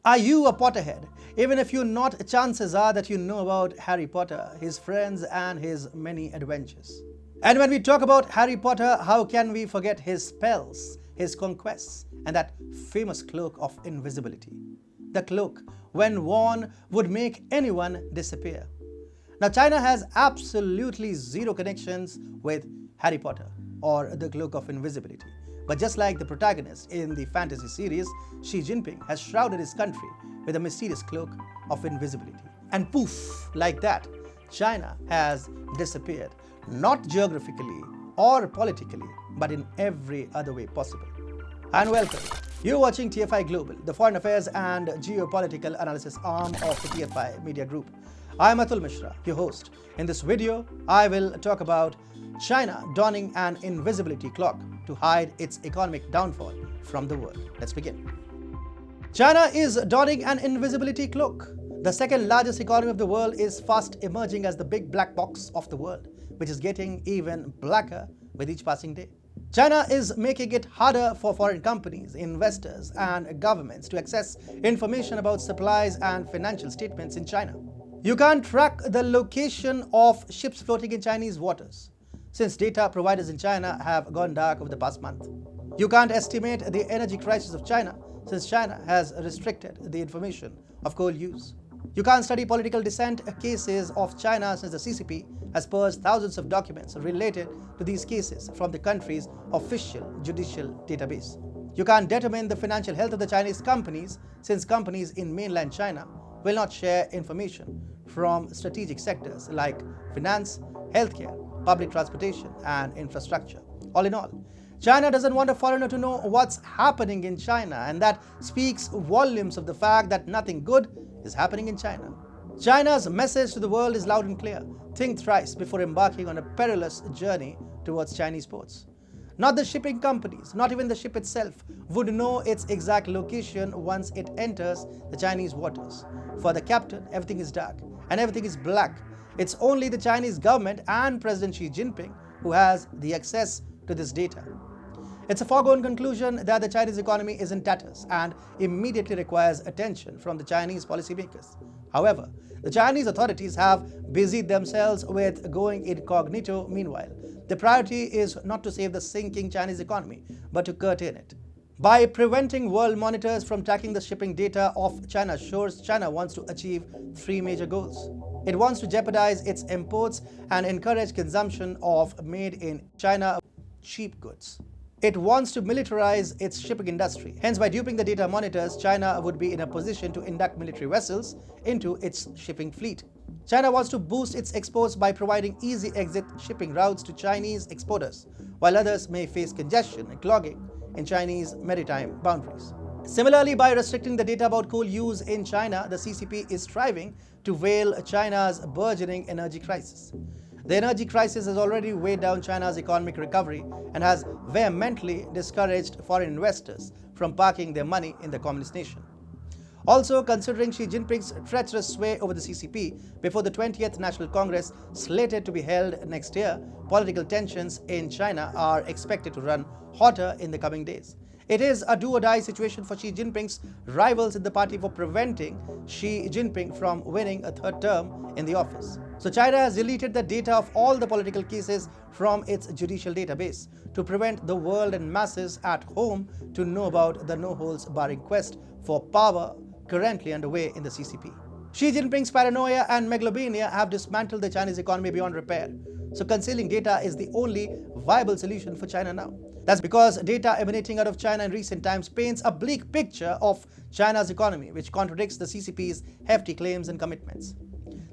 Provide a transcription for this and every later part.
Are you a Potterhead? Even if you're not, chances are that you know about Harry Potter, his friends, and his many adventures. And when we talk about Harry Potter, how can we forget his spells, his conquests, and that famous cloak of invisibility? The cloak, when worn, would make anyone disappear. Now, China has absolutely zero connections with Harry Potter or the cloak of invisibility. But just like the protagonist in the fantasy series, Xi Jinping has shrouded his country with a mysterious cloak of invisibility. And poof, like that, China has disappeared, not geographically or politically, but in every other way possible. And welcome. You're watching TFI Global, the foreign affairs and geopolitical analysis arm of the TFI Media Group. I'm Atul Mishra, your host. In this video, I will talk about China donning an invisibility cloak to hide its economic downfall from the world. Let's begin. China is donning an invisibility cloak. The second largest economy of the world is fast emerging as the big black box of the world, which is getting even blacker with each passing day. China is making it harder for foreign companies, investors, and governments to access information about supplies and financial statements in China. You can't track the location of ships floating in Chinese waters, since data providers in China have gone dark over the past month. You can't estimate the energy crisis of China, since China has restricted the information of coal use. You can't study political dissent cases of China, since the CCP has purged thousands of documents related to these cases from the country's official judicial database. You can't determine the financial health of the Chinese companies, since companies in mainland China will not share information from strategic sectors like finance, healthcare, public transportation, and infrastructure. All in all, China doesn't want a foreigner to know what's happening in China, and that speaks volumes of the fact that nothing good is happening in China. China's message to the world is loud and clear. Think thrice before embarking on a perilous journey towards Chinese ports. Not the shipping companies, not even the ship itself, would know its exact location once it enters the Chinese waters. For the captain, everything is dark and everything is black. It's only the Chinese government and President Xi Jinping who has the access to this data. It's a foregone conclusion that the Chinese economy is in tatters and immediately requires attention from the Chinese policymakers. However, the Chinese authorities have busied themselves with going incognito meanwhile. The priority is not to save the sinking Chinese economy, but to curtail it. By preventing world monitors from tracking the shipping data off China's shores, China wants to achieve three major goals. It wants to jeopardize its imports and encourage consumption of made in China cheap goods. It wants to militarize its shipping industry. Hence, by duping the data monitors, China would be in a position to induct military vessels into its shipping fleet. China wants to boost its exports by providing easy exit shipping routes to Chinese exporters, while others may face congestion and clogging in Chinese maritime boundaries. Similarly, by restricting the data about coal use in China, the CCP is striving to veil China's burgeoning energy crisis. The energy crisis has already weighed down China's economic recovery and has vehemently discouraged foreign investors from parking their money in the communist nation. Also, considering Xi Jinping's treacherous sway over the CCP before the 20th National Congress slated to be held next year, political tensions in China are expected to run hotter in the coming days. It is a do-or-die situation for Xi Jinping's rivals in the party for preventing Xi Jinping from winning a third term in the office. So China has deleted the data of all the political cases from its judicial database to prevent the world and masses at home to know about the no-holds-barring quest for power currently underway in the CCP. Xi Jinping's paranoia and megalomania have dismantled the Chinese economy beyond repair. So concealing data is the only viable solution for China now. That's because data emanating out of China in recent times paints a bleak picture of China's economy, which contradicts the CCP's hefty claims and commitments.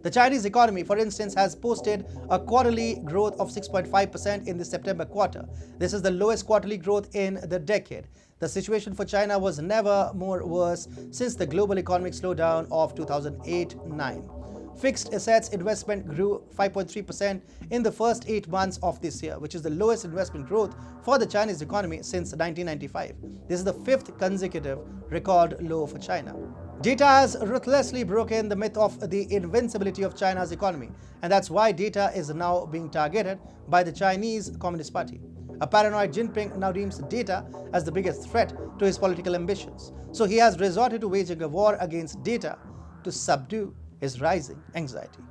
The Chinese economy, for instance, has posted a quarterly growth of 6.5% in the September quarter. This is the lowest quarterly growth in the decade. The situation for China was never more worse since the global economic slowdown of 2008-9. Fixed assets investment grew 5.3% in the first 8 months of this year, which is the lowest investment growth for the Chinese economy since 1995. This is the 5th consecutive record low for China. Data has ruthlessly broken the myth of the invincibility of China's economy, and that's why data is now being targeted by the Chinese Communist Party. A paranoid Jinping now deems data as the biggest threat to his political ambitions. So he has resorted to waging a war against data to subdue his rising anxiety.